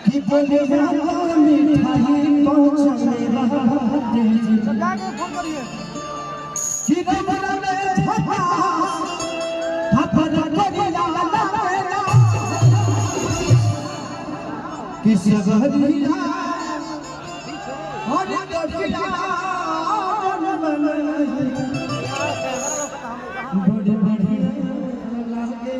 कि बोले मिठाई पहुंचने कि रमना में झपा थपर करिया लगेला कि सबरिया और कटिया बड़े बढ़िया लागे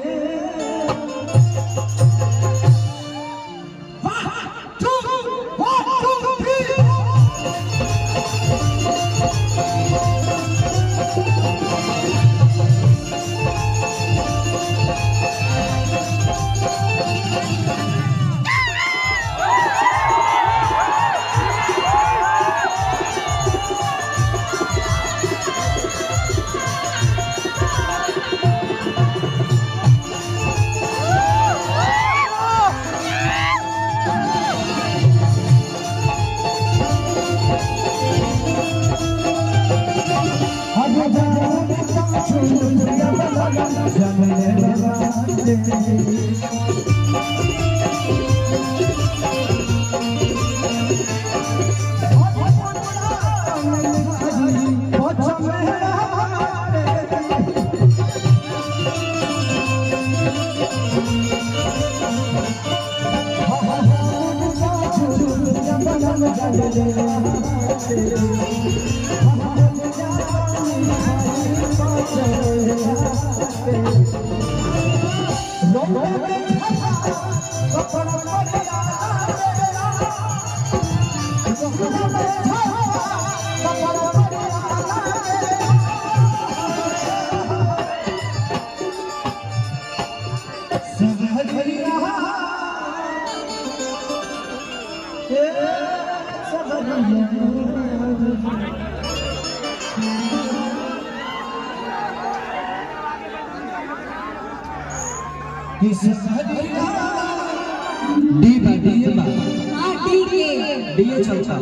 चलता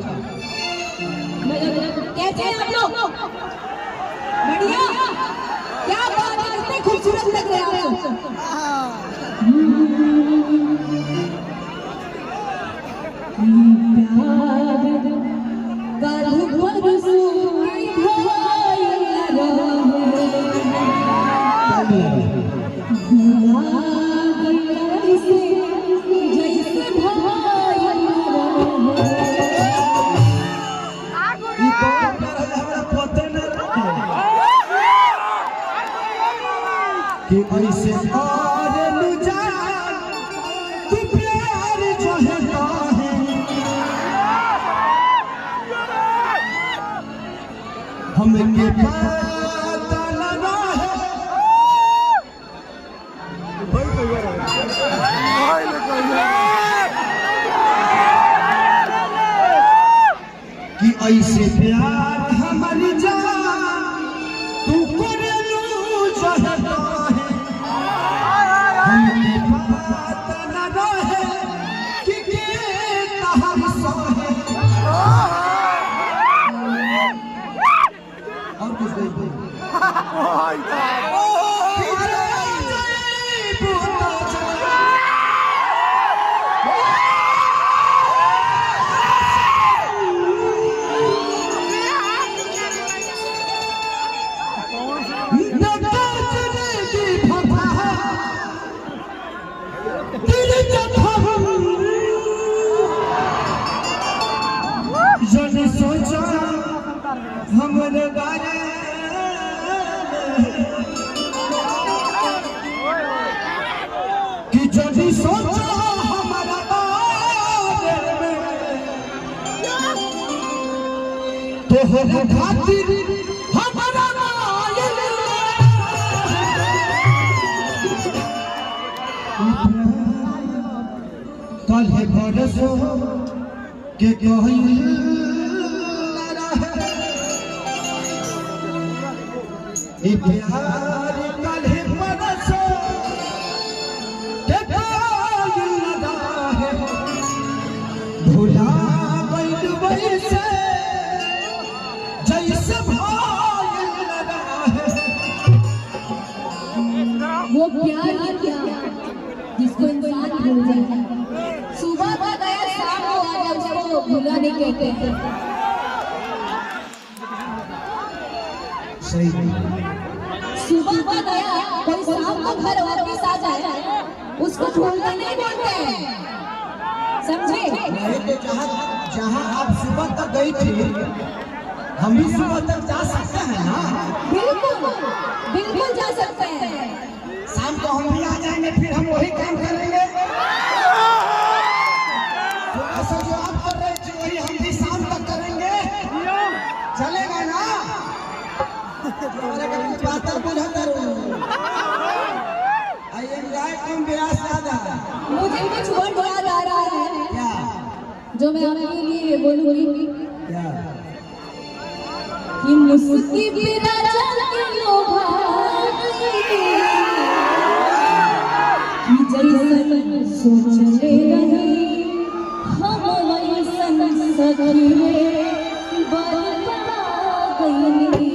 कैसे हैं आप लोग? बढ़िया, क्या बात है, कितने खूबसूरत लग रहे हैं आप लोग। कि ऐसे और लुजा तू प्यार जो है हमके पता लगा कि ऐसे प्यार हमारी जान तू करे लू जो है सोचा हमरे बारे कि जब सोचा हमारा बारे तो हो खातिर हमारा कल है बरसों के कहीं प्यार कल है बरसों के कहीं लगा है भुला गई वैसे जैसे भाई लगा सुबह का गया शाम को आ गया, उसको भूला नहीं कहते हैं। सही सुबह का गया कोई शाम को घर वापस आ जाए, उसको भूलना नहीं बोलते हैं, समझे? नहीं तो जहाँ आप सुबह तक गई थी हम भी सुबह तक जा सकते हैं ना? बिल्कुल बिल्कुल जा सकते हैं। शाम को हम भी आ जाएंगे, फिर हम वही काम करेंगे। सुबह से जो आप कर रहे थे वही हम भी शाम तक करेंगे, चलेगा ना? बात बुझता कम ब्यास ज्यादा। मुझे कुछ वर्ड याद आ रहा है क्या? जो मैं आपके लिए बोलूंगी क्या? कि मुस्की पे राजा के लोभा कि जैसन सोचले रही हम वैसन सखी रे बरपा गईली।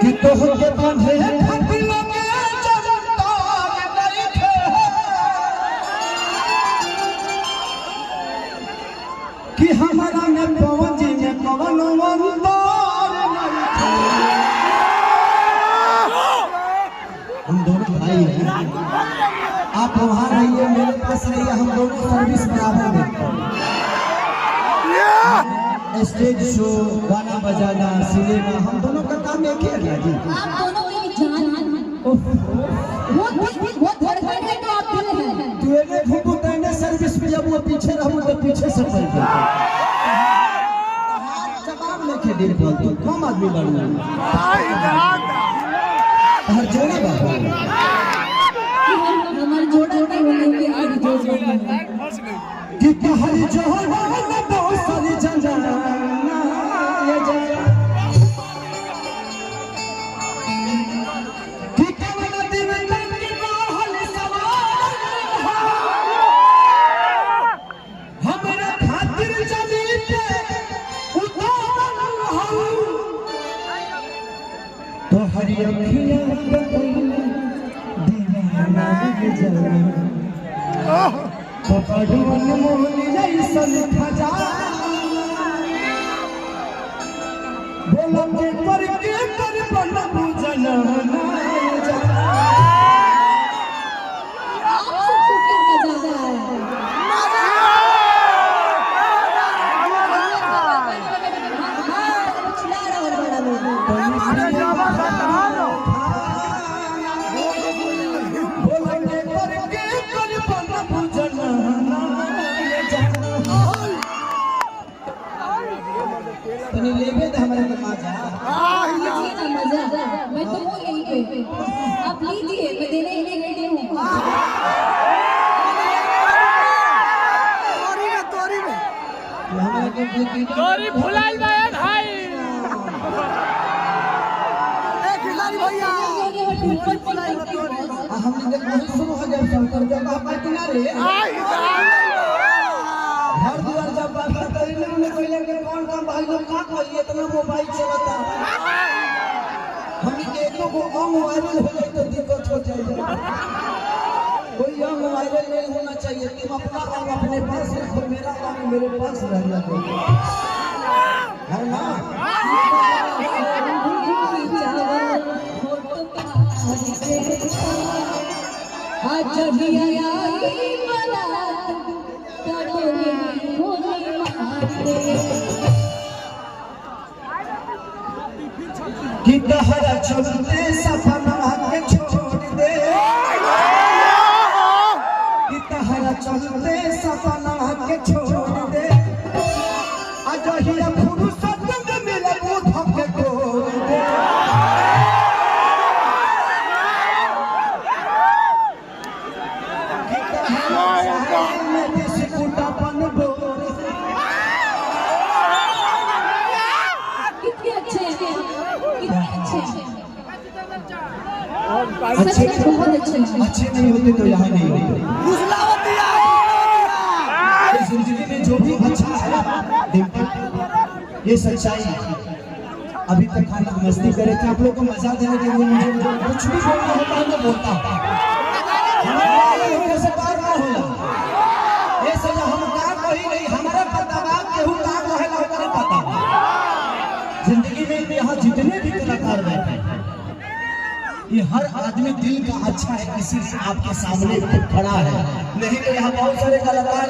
कि तोहके बांधे खटिया में चमत्कार बैठे, कि हमारा में पवजी में पवन मंदार नहीं थे। हम दोनों भाई हैं, आप वहाँ रहिए मेरे पास रहिए, हम दोनों सर्विस बराबर देते हैं। स्टेज शो, गाना बजाना, सिनेमा, हम दोनों का काम एक ही है जी। आप दोनों मेरी जान हैं। वो धड़कन है तो आप दिल हैं। तू एने घूमू तने सर्विस में जब वो पीछे रहूं तो पीछे से पड़ गया। जवाब लेके दिल बोल तू कम आदमी बढ़ू। हर जोड़ा बाबू हमारे जोड़ा नहीं होंगे आज जोड़ कि हर जोड़ा में बहुत सारी जंजाना ये जंजाना कि कवन दिन तक रहल सवार हमरा खातिर चली के उतारल हूँ तो हरी अखियाँ दीवाना जाना तो पढ़वन मोहनी जैसन खजाना बोलो के पर बनबू जनाना आप सबको क्या मजा आ रहा लेवे तो हमारे को मजा लीजिए ना मजा, मैं तो वो यहीं पे आप लीजिए, मैं देने ही रेडी हूँ। तोरी फुलाई भाई भाई ए खिलाड़ी भैया हम बहुत शुरू हो गया शंकर जब आप किनारे घर द्वार जब बात करें ना पहले के कौन काम भाई लोग का कोई इतना मोबाइल चलाता हम के एको को अंग वायरल हो जाए तो दिक्कत हो जाएगा। कोई अंग वायरल नहीं होना चाहिए, तुम अपना अंग अपने पास रखो, मेरा अंग मेरे पास रहना चाहिए, है ना? कि तहरा चलते सपना के छोड़ दे, कि तहरा चलते सपना के छोड़ दे, अजहिया फुर्सत में मिले वो धोखे तोड़ दे। कि तहरा में किसी कुटापन बोल कितने अच्छे हैं, कितने अच्छे हैं, अच्छे सच में बहुत अच्छे हैं। अच्छे नहीं होते तो यहाँ नहीं होते। इस जिंदगी में जो भी अच्छा है डिम्पल, ये सच्चाई। अभी तक हम लोग मस्ती करे थे, आप लोग को मजा देने के लिए मुझे कुछ भी बोलना होता है मैं बोलता हूँ। कैसे बार ना होला ये सजा हम का कही नहीं, हमारा पता बा केहू का कहेला ओकरे पता बा। जिंदगी में यहाँ जितने भी कलाकार बैठे हैं, ये हर आदमी दिल का अच्छा है, किसी से आपके सामने खड़ा है। नहीं तो यहाँ बहुत सारे कलाकार